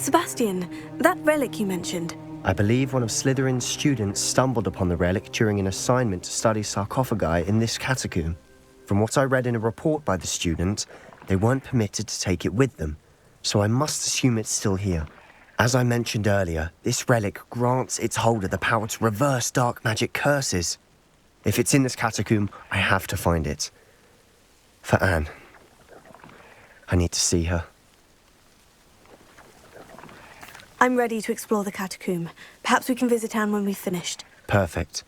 Sebastian, that relic you mentioned. I believe one of Slytherin's students stumbled upon the relic during an assignment to study sarcophagi in this catacomb. From what I read in a report by the student, they weren't permitted to take it with them, so I must assume it's still here. As I mentioned earlier, this relic grants its holder the power to reverse dark magic curses. If it's in this catacomb, I have to find it. For Anne. I need to see her. I'm ready to explore the catacomb. Perhaps we can visit Anne when we've finished. Perfect.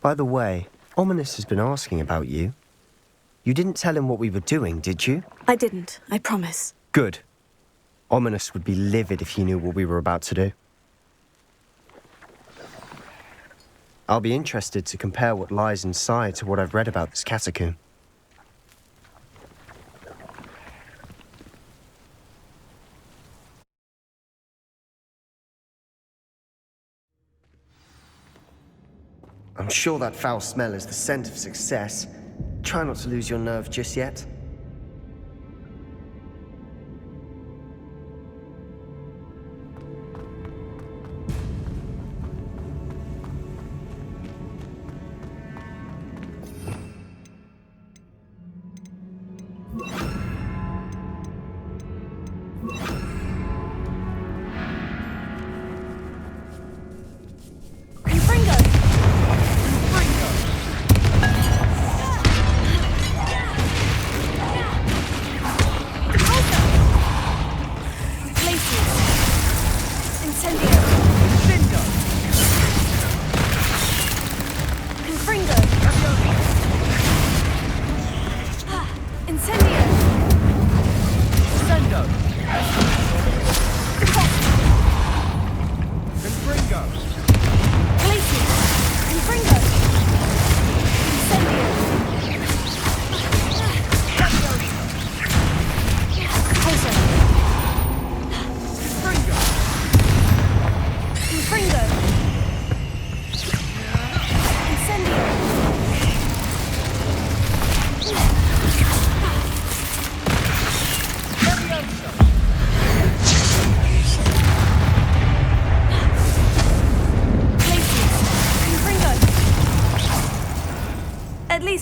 By the way, Ominous has been asking about you. You didn't tell him what we were doing, did you? I didn't, I promise. Good. Ominous would be livid if he knew what we were about to do. I'll be interested to compare what lies inside to what I've read about this catacomb. I'm sure that foul smell is the scent of success. Try not to lose your nerve just yet.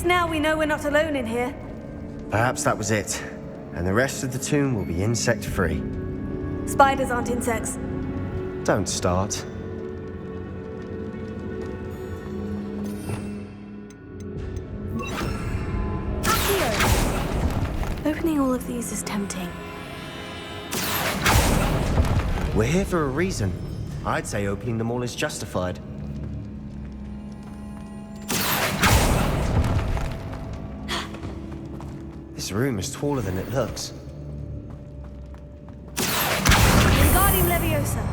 Now we know we're not alone in here. Perhaps that was it. And the rest of the tomb will be insect-free. Spiders aren't insects. Don't start. Accio! Opening all of these is tempting. We're here for a reason. I'd say opening them all is justified. This room is taller than it looks. Wingardium Leviosa.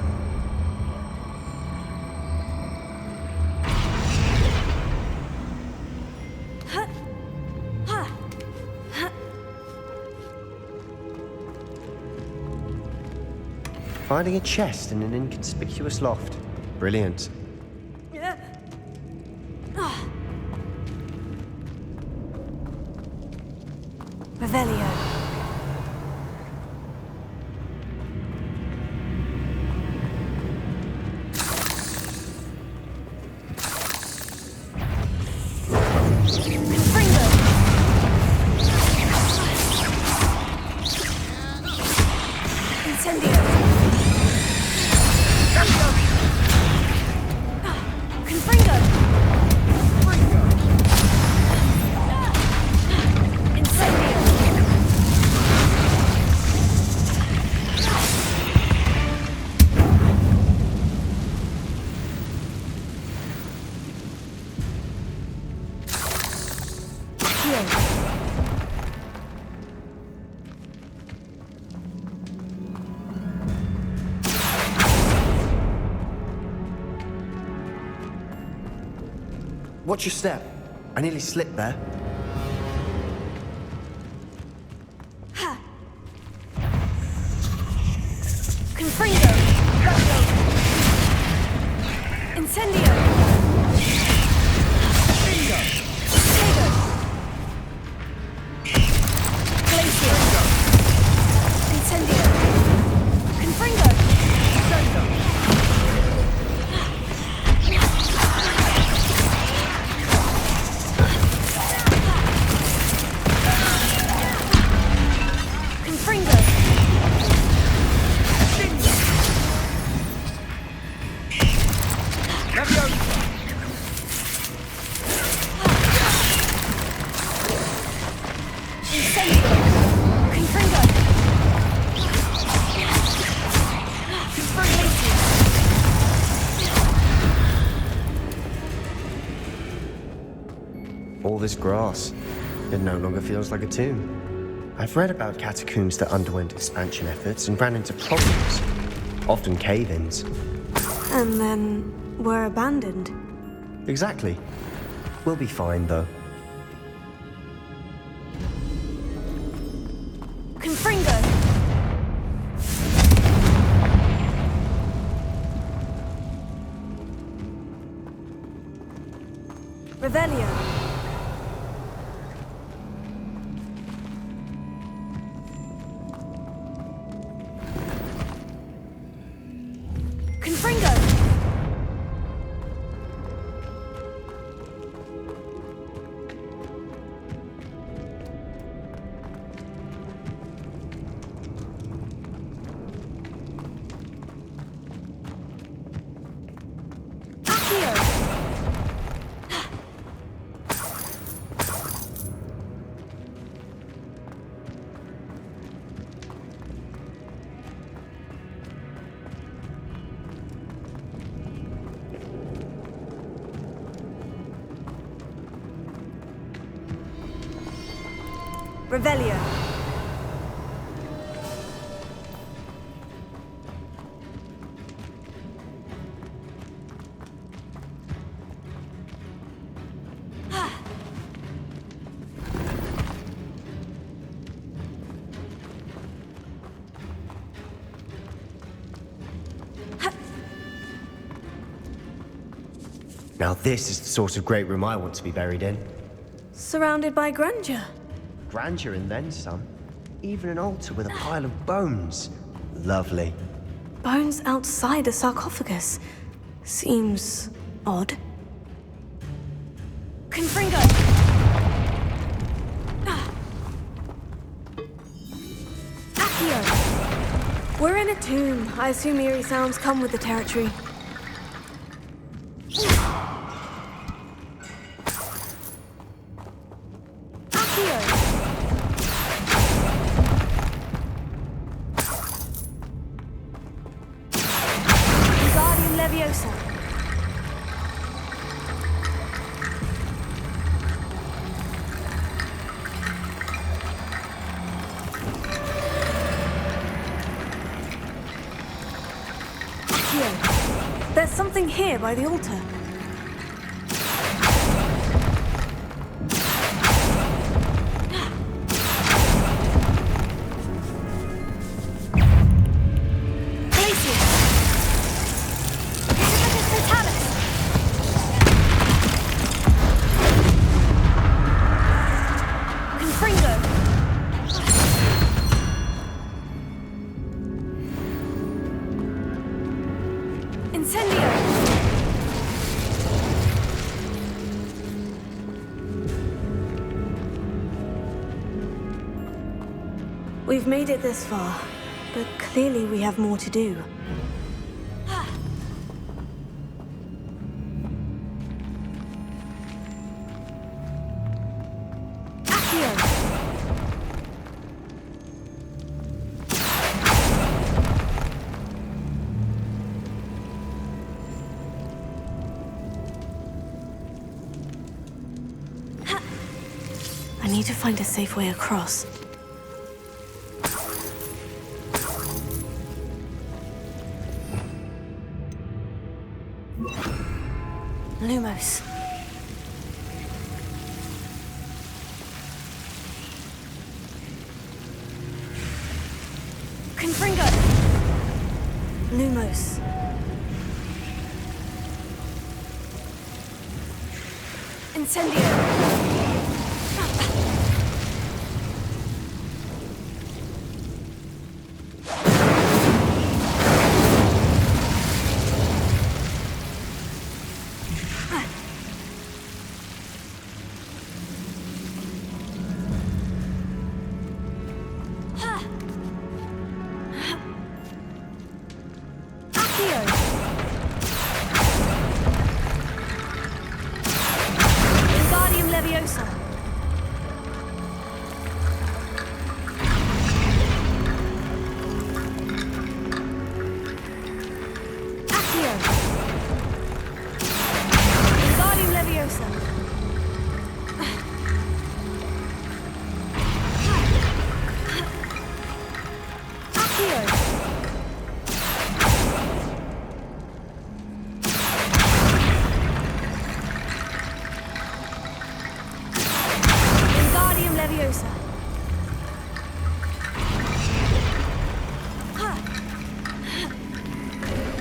Finding a chest in an inconspicuous loft. Brilliant. Revelio. Watch your step. I nearly slipped there. Confringo! Incendio! Bingo! Glacier! Incendio! Confringo! all this grass. It no longer feels like a tomb. I've read about catacombs that underwent expansion efforts and ran into problems, often cave-ins. And then were abandoned. Exactly. We'll be fine, though. Confringo! Revelio. Confringo! Revelio. Now this is the sort of great room I want to be buried in. Surrounded by grandeur. Grandeur and then some. Even an altar with a pile of bones. Lovely. Bones outside a sarcophagus. Seems odd. Confringo! Accio! We're in a tomb. I assume eerie sounds come with the territory. Leviosa. Accio. There's something here by the altar. We've made it this far, but clearly we have more to do. I need to find a safe way across. Lumos. Confringo. Lumos. Incendio.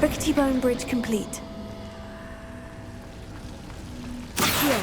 Rickety bone bridge complete. Here.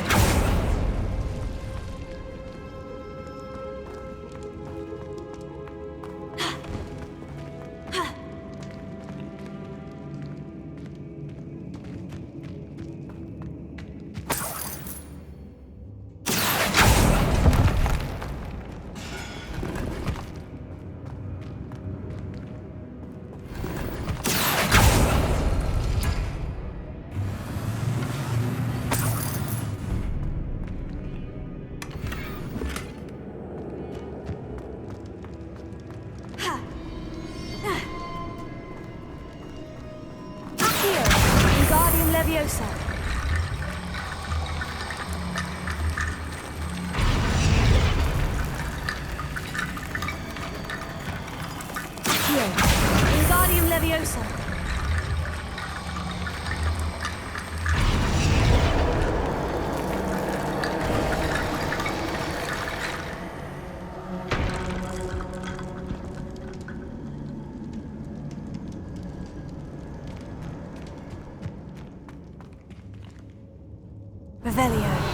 Leviosa. Here. Wingardium Leviosa. Revelio.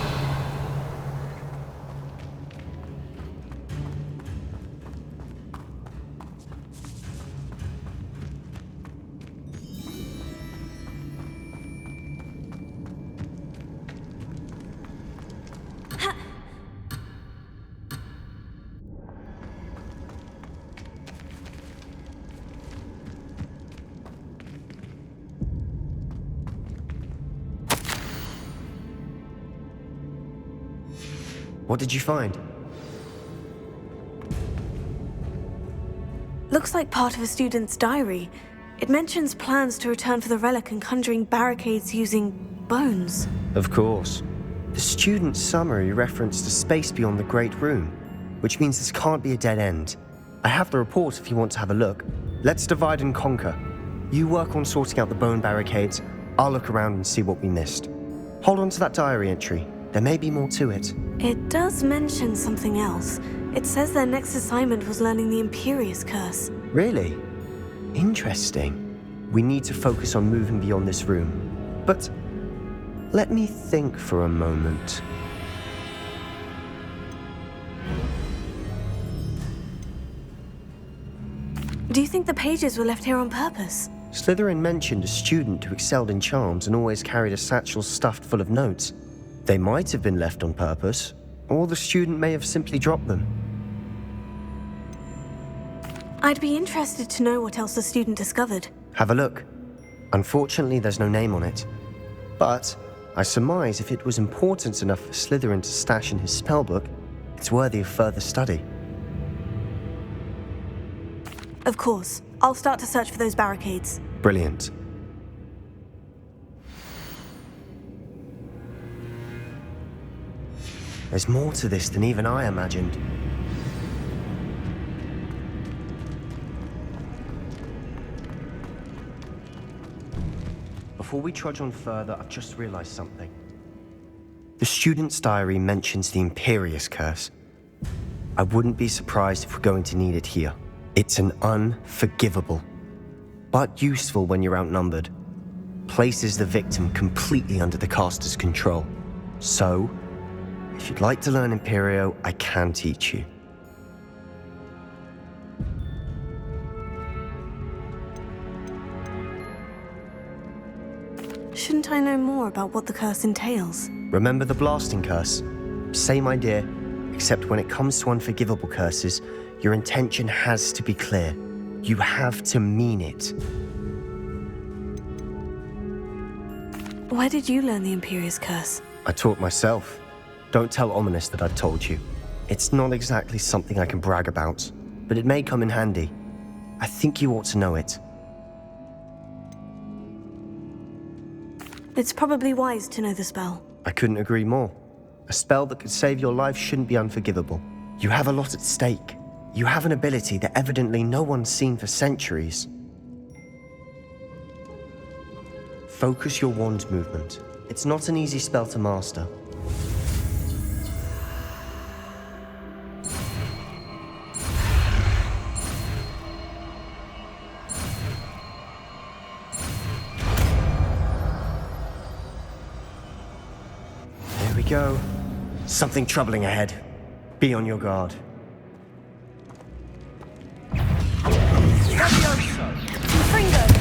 What did you find? Looks like part of a student's diary. It mentions plans to return for the relic and conjuring barricades using bones. Of course. The student's summary referenced a space beyond the Great Room, which means this can't be a dead end. I have the report if you want to have a look. Let's divide and conquer. You work on sorting out the bone barricades. I'll look around and see what we missed. Hold on to that diary entry. There may be more to it. It does mention something else. It says their next assignment was learning the Imperious Curse. Really? Interesting. We need to focus on moving beyond this room. But let me think for a moment. Do you think the pages were left here on purpose? Slytherin mentioned a student who excelled in charms and always carried a satchel stuffed full of notes. They might have been left on purpose, or the student may have simply dropped them. I'd be interested to know what else the student discovered. Have a look. Unfortunately, there's no name on it. But I surmise if it was important enough for Slytherin to stash in his spellbook, it's worthy of further study. Of course. I'll start to search for those barricades. Brilliant. There's more to this than even I imagined. Before we trudge on further, I've just realized something. The student's diary mentions the Imperious Curse. I wouldn't be surprised if we're going to need it here. It's an unforgivable, but useful when you're outnumbered. Places the victim completely under the caster's control. So, if you'd like to learn Imperio, I can teach you. Shouldn't I know more about what the curse entails? Remember the blasting curse? Same idea, except when it comes to unforgivable curses, your intention has to be clear. You have to mean it. Where did you learn the Imperious Curse? I taught myself. Don't tell Ominous that I've told you. It's not exactly something I can brag about, but it may come in handy. I think you ought to know it. It's probably wise to know the spell. I couldn't agree more. A spell that could save your life shouldn't be unforgivable. You have a lot at stake. You have an ability that evidently no one's seen for centuries. Focus your wand movement. It's not an easy spell to master. go. Something troubling ahead. Be on your guard. Fringo!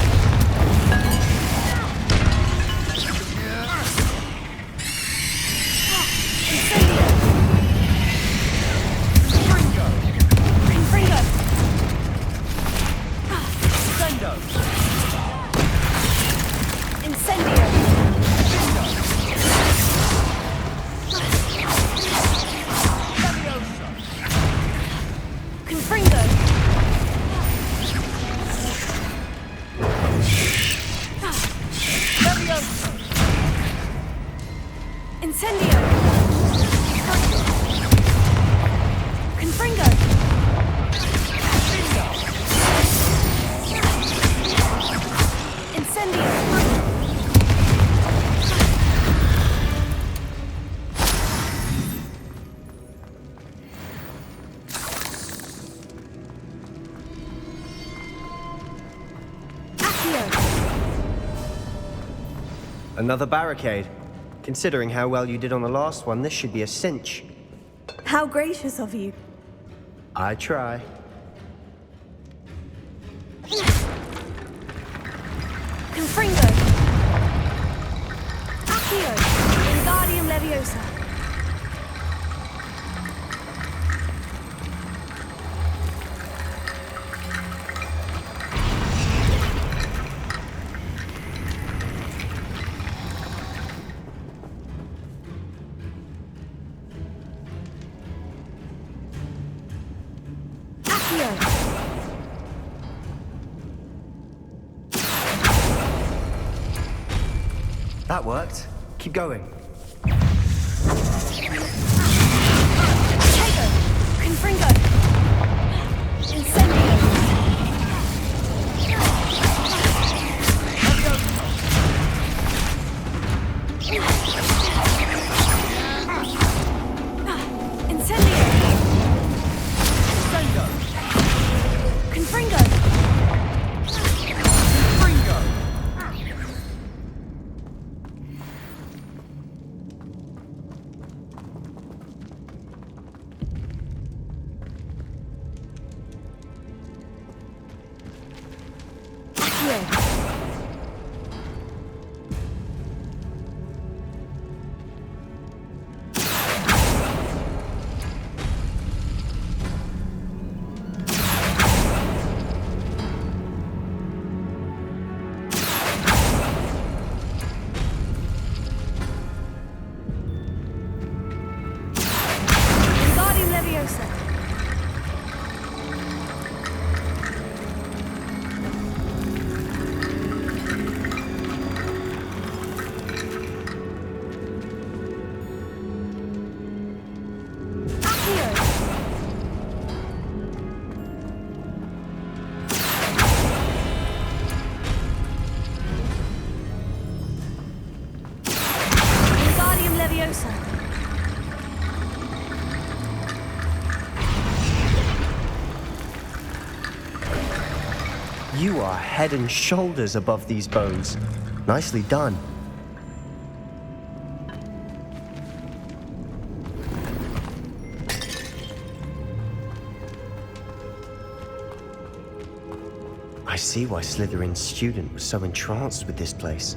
Another barricade. Considering how well you did on the last one, this should be a cinch. How gracious of you. I try. Confringo. Accio. Wingardium Leviosa. That worked. Keep going. Tego. Confringo. Incendio. Incendio. Confringo. You are head and shoulders above these bones. Nicely done. I see why Slytherin's student was so entranced with this place.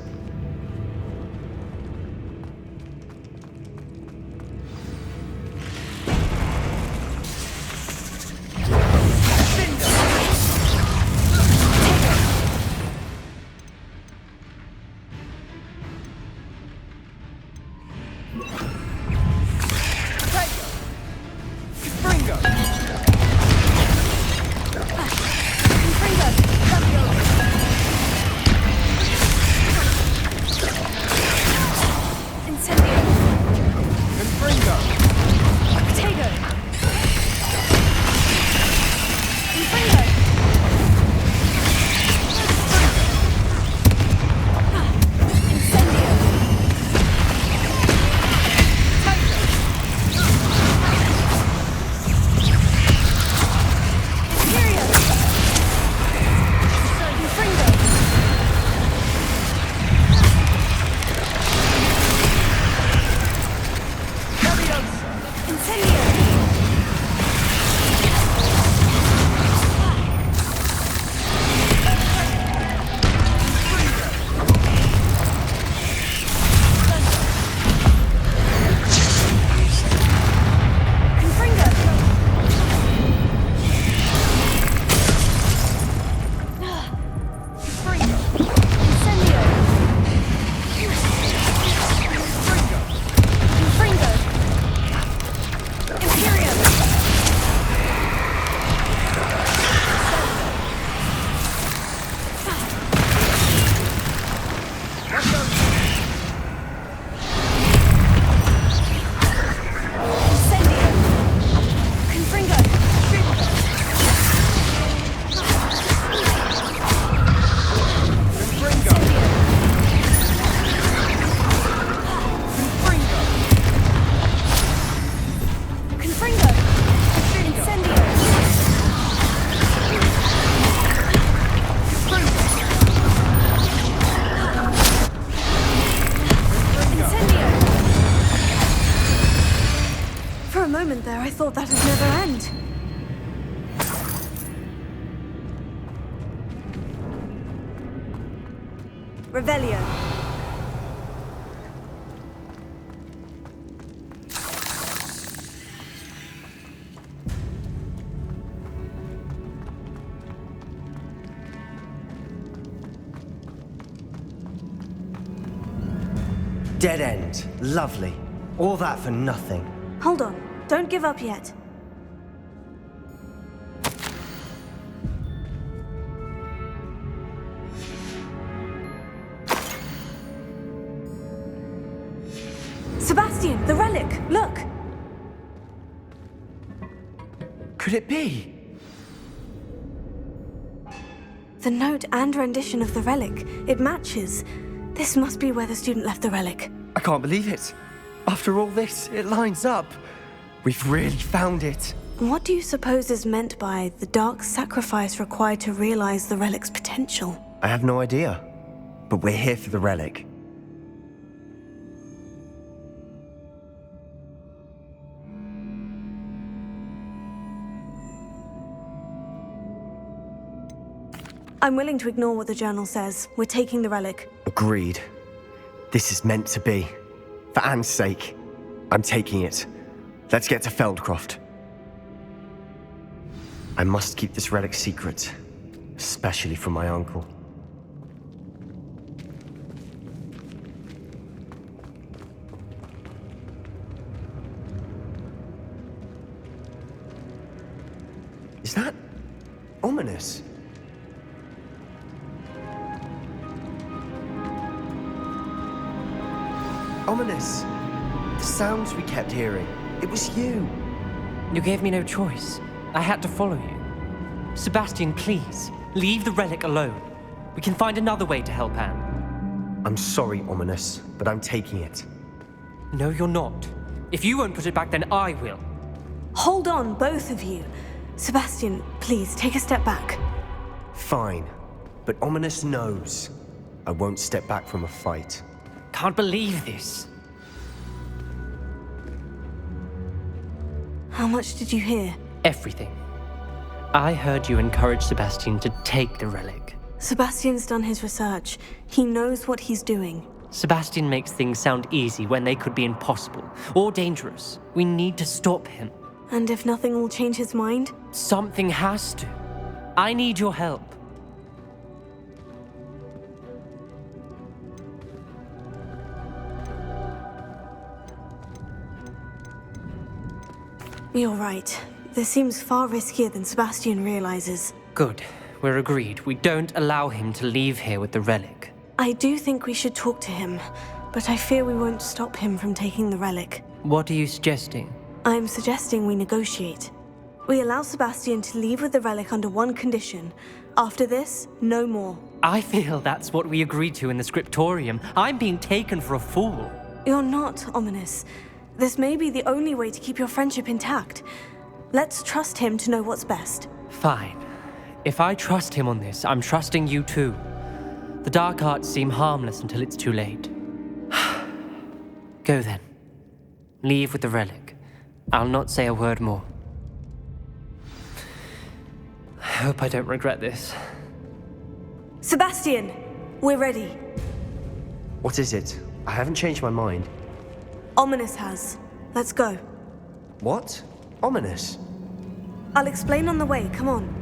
Revelio. Dead end. Lovely. All that for nothing. Hold on. Don't give up yet. Sebastian, the relic! Look! Could it be? The note and rendition of the relic. It matches. This must be where the student left the relic. I can't believe it. After all this, it lines up. We've really found it. What do you suppose is meant by the dark sacrifice required to realize the relic's potential? I have no idea. But we're here for the relic. I'm willing to ignore what the journal says. We're taking the relic. Agreed. This is meant to be. For Anne's sake. I'm taking it. Let's get to Feldcroft. I must keep this relic secret. Especially from my uncle. Is that ominous? Ominous. The sounds we kept hearing. It was you. You gave me no choice. I had to follow you. Sebastian, please, leave the relic alone. We can find another way to help Anne. I'm sorry, Ominous, but I'm taking it. No, you're not. If you won't put it back, then I will. Hold on, both of you. Sebastian, please, take a step back. Fine. But Ominous knows. I won't step back from a fight. Can't believe this. How much did you hear? Everything. I heard you encourage Sebastian to take the relic. Sebastian's done his research. He knows what he's doing. Sebastian makes things sound easy when they could be impossible or dangerous. We need to stop him. And if nothing will change his mind? Something has to. I need your help. You're right. This seems far riskier than Sebastian realizes. Good. We're agreed. We don't allow him to leave here with the relic. I do think we should talk to him, but I fear we won't stop him from taking the relic. What are you suggesting? I'm suggesting we negotiate. We allow Sebastian to leave with the relic under one condition. After this, no more. I feel that's what we agreed to in the scriptorium. I'm being taken for a fool. You're not, Ominous. This may be the only way to keep your friendship intact. Let's trust him to know what's best. Fine. If I trust him on this, I'm trusting you too. The dark arts seem harmless until it's too late. Go then. Leave with the relic. I'll not say a word more. I hope I don't regret this. Sebastian! We're ready. What is it? I haven't changed my mind. Ominous has. Let's go. What? Ominous? I'll explain on the way. Come on.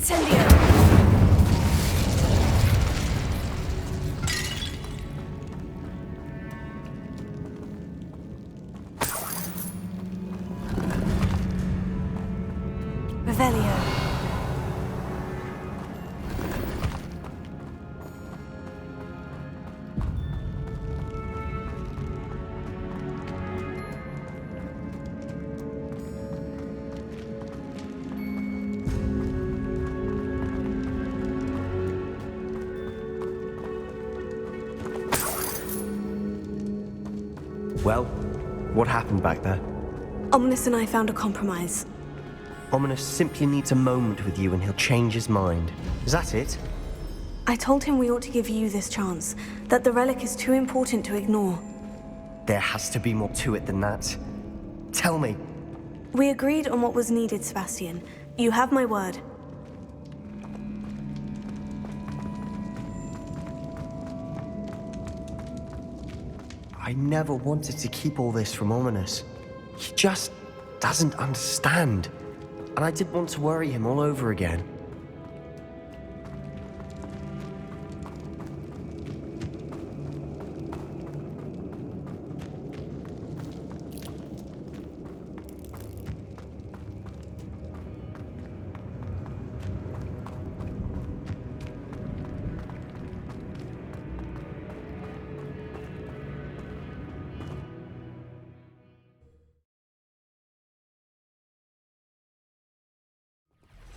Incendio! Revelio. Well, what happened back there? Ominous and I found a compromise. Ominous simply needs a moment with you and he'll change his mind. Is that it? I told him we ought to give you this chance, that the relic is too important to ignore. There has to be more to it than that. Tell me. We agreed on what was needed, Sebastian. You have my word. I never wanted to keep all this from Ominous. He just doesn't understand. And I didn't want to worry him all over again.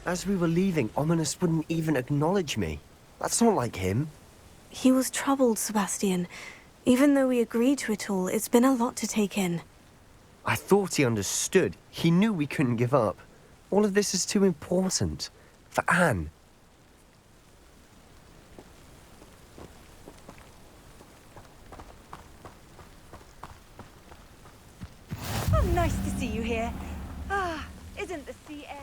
As we were leaving, Ominous wouldn't even acknowledge me. That's not like him. He was troubled, Sebastian. Even though we agreed to it all, it's been a lot to take in. I thought he understood. He knew we couldn't give up. All of this is too important. For Anne. Oh, nice to see you here. Ah, isn't the sea air...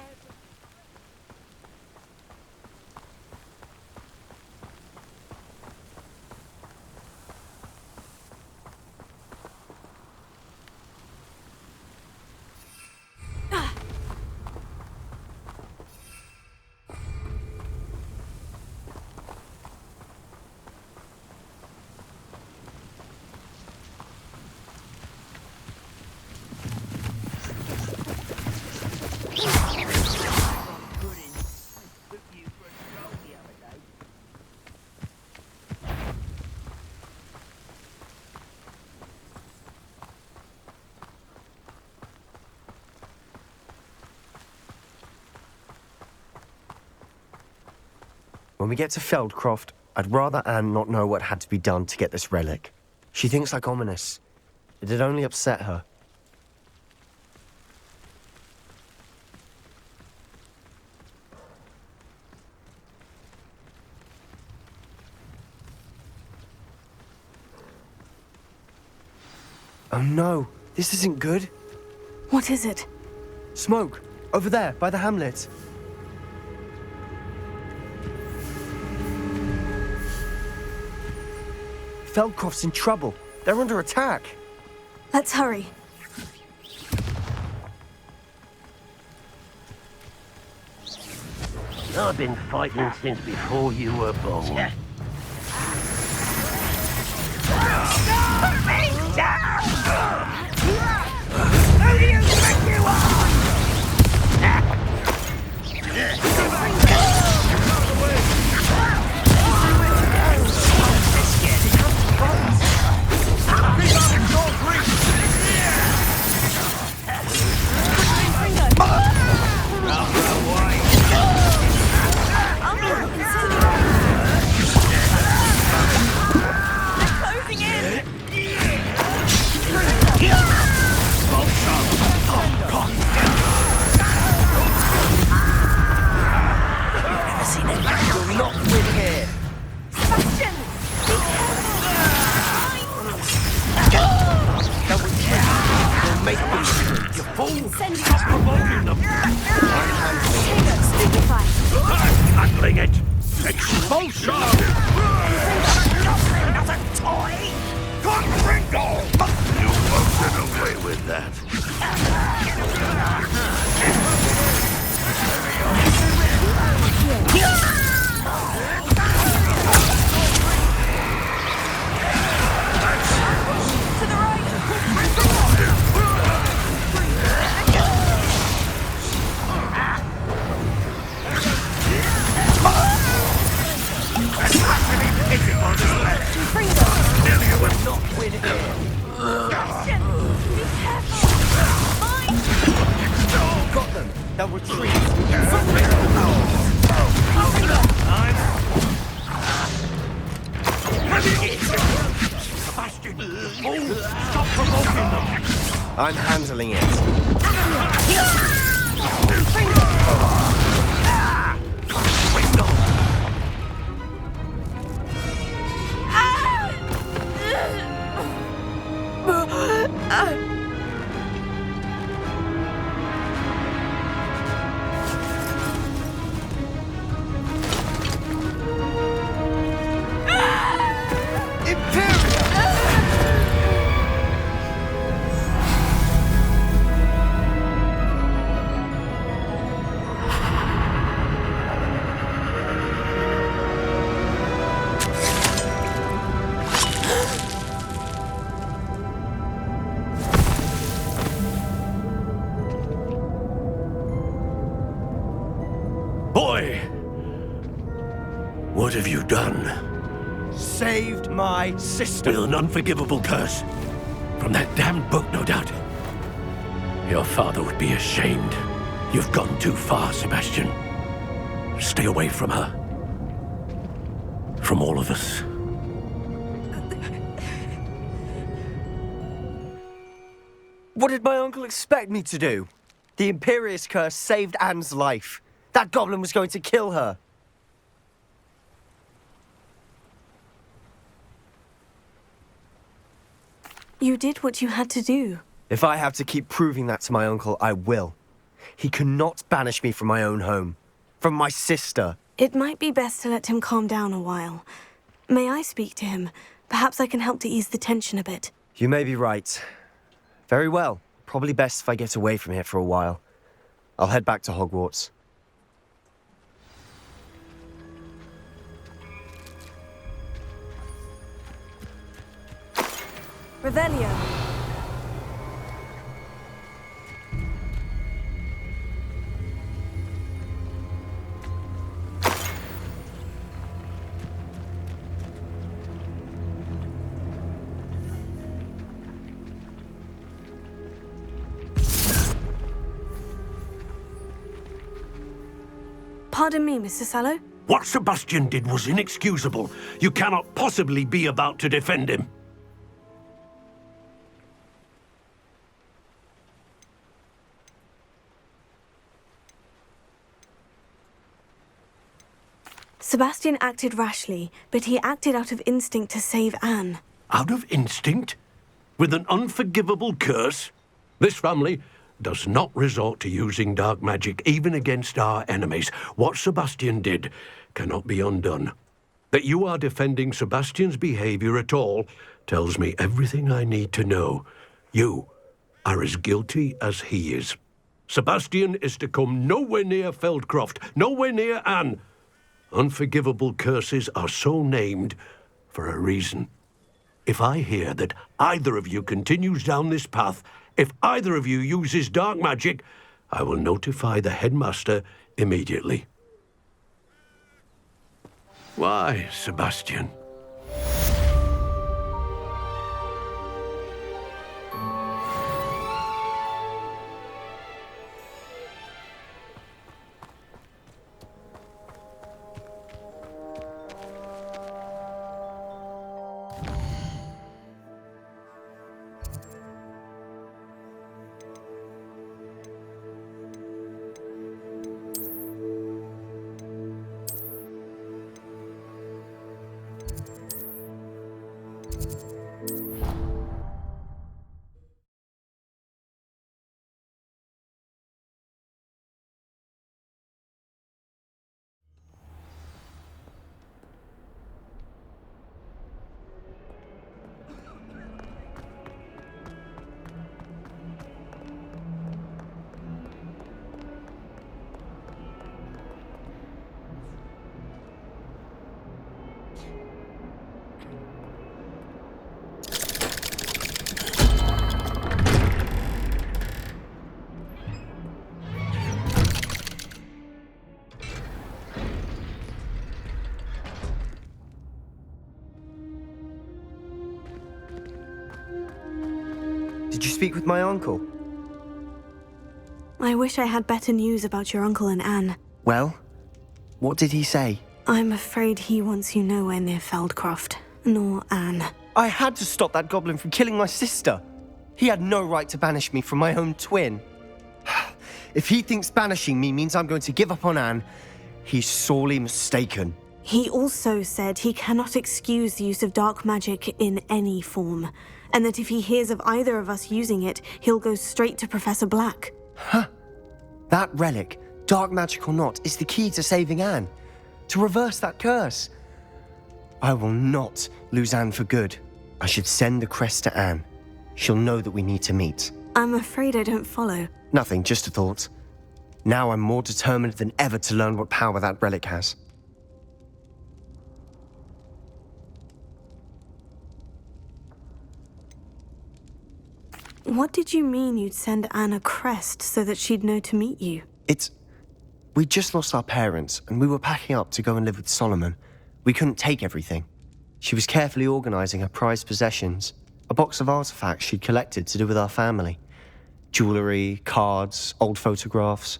When we get to Feldcroft, I'd rather Anne not know what had to be done to get this relic. She thinks like Ominous. It'd only upset her. Oh no, this isn't good. What is it? Smoke! Over there, by the hamlet. Feldcroft's in trouble. They're under attack. Let's hurry. I've been fighting since before you were born. Who do you think you are? Handling it! Expulsion! Not a toy! Confringo! You won't get away with that. Stop provoking them! I'm handling it. Boy! What have you done? Saved my sister. With an unforgivable curse. From that damned book, no doubt. Your father would be ashamed. You've gone too far, Sebastian. Stay away from her. From all of us. What did my uncle expect me to do? The Imperious curse saved Anne's life. That goblin was going to kill her. You did what you had to do. If I have to keep proving that to my uncle, I will. He cannot banish me from my own home. From my sister. It might be best to let him calm down a while. May I speak to him? Perhaps I can help to ease the tension a bit. You may be right. Very well. Probably best if I get away from here for a while. I'll head back to Hogwarts. Revelio. Pardon me, Mr. Sallow. What Sebastian did was inexcusable. You cannot possibly be about to defend him. Sebastian acted rashly, but he acted out of instinct to save Anne. Out of instinct? With an unforgivable curse? This family does not resort to using dark magic even against our enemies. What Sebastian did cannot be undone. That you are defending Sebastian's behavior at all tells me everything I need to know. You are as guilty as he is. Sebastian is to come nowhere near Feldcroft, nowhere near Anne. Unforgivable curses are so named for a reason. If I hear that either of you continues down this path, if either of you uses dark magic, I will notify the headmaster immediately. Why, Sebastian? Did you speak with my uncle? I wish I had better news about your uncle and Anne. Well, what did he say? I'm afraid he wants you nowhere near Feldcroft, nor Anne. I had to stop that goblin from killing my sister. He had no right to banish me from my own twin. If he thinks banishing me means I'm going to give up on Anne, he's sorely mistaken. He also said he cannot excuse the use of dark magic in any form, and that if he hears of either of us using it, he'll go straight to Professor Black. Huh? That relic, dark magic or not, is the key to saving Anne. To reverse that curse. I will not lose Anne for good. I should send the crest to Anne. She'll know that we need to meet. I'm afraid I don't follow. Nothing, just a thought. Now I'm more determined than ever to learn what power that relic has. What did you mean you'd send Anne a crest so that she'd know to meet you? We just lost our parents, and we were packing up to go and live with Solomon. We couldn't take everything. She was carefully organising her prized possessions, a box of artifacts she'd collected to do with our family. Jewellery, cards, old photographs.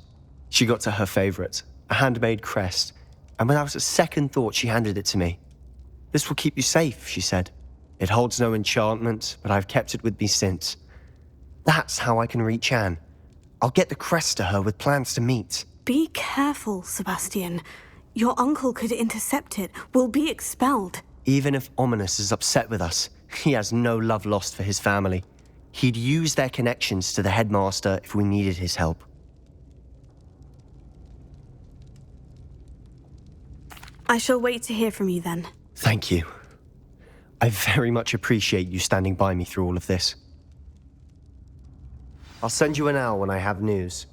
She got to her favourite, a handmade crest, and without a second thought she handed it to me. "This will keep you safe," she said. "It holds no enchantment, but I've kept it with me since. That's how I can reach Anne. I'll get the crest to her with plans to meet." Be careful, Sebastian. Your uncle could intercept it. We'll be expelled. Even if Ominous is upset with us, he has no love lost for his family. He'd use their connections to the headmaster if we needed his help. I shall wait to hear from you then. Thank you. I very much appreciate you standing by me through all of this. I'll send you an owl when I have news.